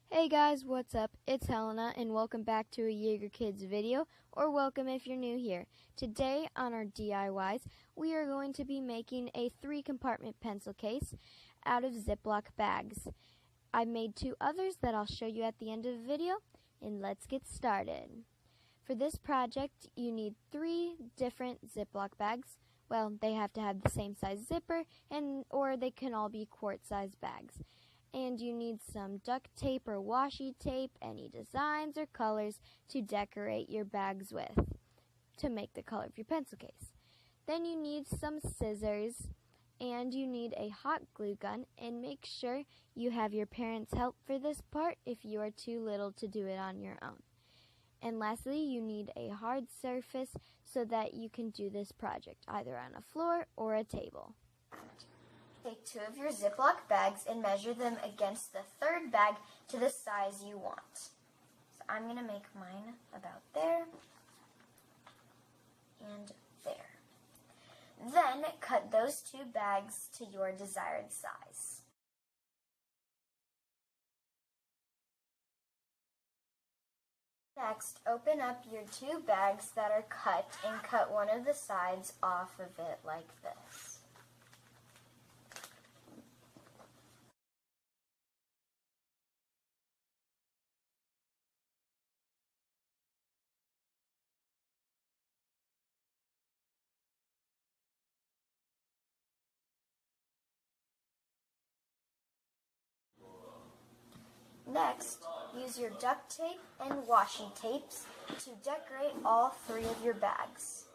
Hey guys, what's up? It's Helena and welcome back to a Jaeger Kids video, or welcome if you're new here. Today on our DIYs, we are going to be making a 3-compartment pencil case out of Ziploc bags. I've made 2 others that I'll show you at the end of the video, and let's get started. For this project, you need 3 different Ziploc bags. Well, they have to have the same size zipper, or they can all be quart-sized bags. And you need some duct tape or washi tape, any designs or colors to decorate your bags with to make the color of your pencil case. Then you need some scissors, and you need a hot glue gun, and make sure you have your parents' help for this part if you are too little to do it on your own. And lastly, you need a hard surface so that you can do this project either on a floor or a table. Take 2 of your Ziploc bags and measure them against the 3rd bag to the size you want. So I'm going to make mine about there and there. Then cut those 2 bags to your desired size. Next, open up your 2 bags that are cut and cut one of the sides off of it like this. Next, use your duct tape and washi tapes to decorate all 3 of your bags.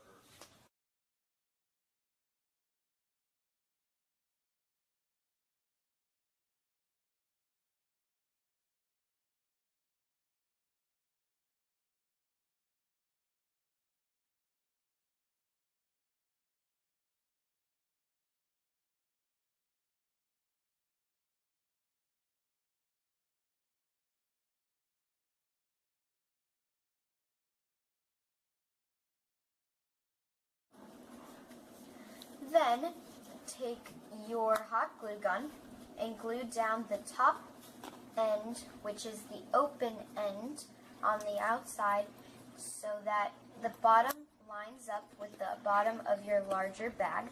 Then, take your hot glue gun and glue down the top end, which is the open end on the outside, so that the bottom lines up with the bottom of your larger bag.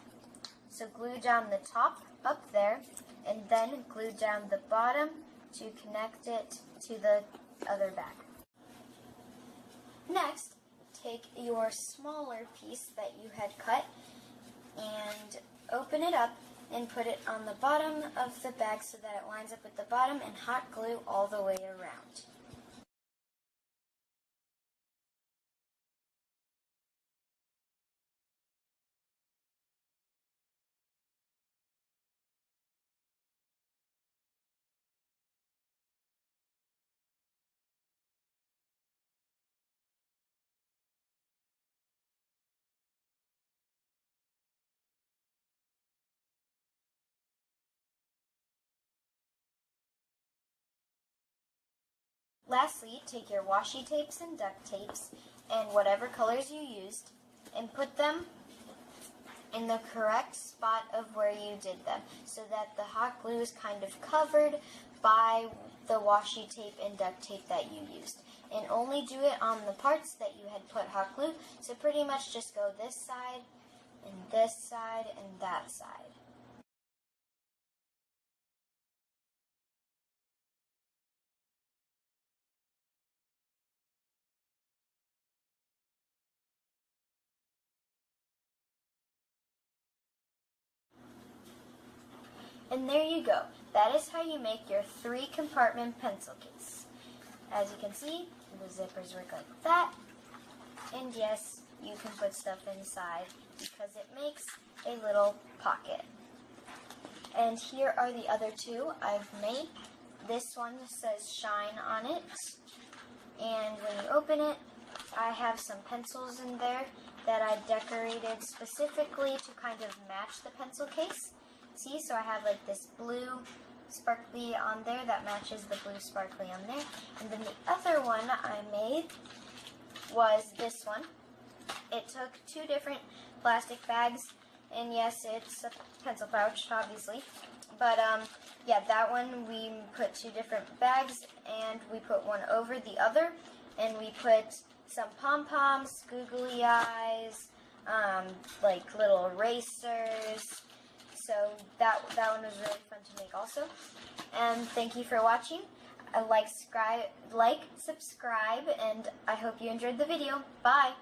So glue down the top up there, and then glue down the bottom to connect it to the other bag. Next, take your smaller piece that you had cut and open it up and put it on the bottom of the bag so that it lines up with the bottom, and hot glue all the way around. Lastly, take your washi tapes and duct tapes and whatever colors you used and put them in the correct spot of where you did them so that the hot glue is kind of covered by the washi tape and duct tape that you used. And only do it on the parts that you had put hot glue, so pretty much just go this side and that side. And there you go. That is how you make your 3-compartment pencil case. As you can see, the zippers work like that. And yes, you can put stuff inside because it makes a little pocket. And here are the other 2 I've made. This one says shine on it. And when you open it, I have some pencils in there that I decorated specifically to kind of match the pencil case. See, so I have like this blue sparkly on there that matches the blue sparkly on there. And then the other one I made was this one. It took 2 different plastic bags and yes, it's a pencil pouch, obviously. But, yeah, that one we put 2 different bags, and we put one over the other, and we put some pom-poms, googly eyes, like little erasers. So that one was really fun to make also. And thank you for watching. Like, subscribe, and I hope you enjoyed the video. Bye!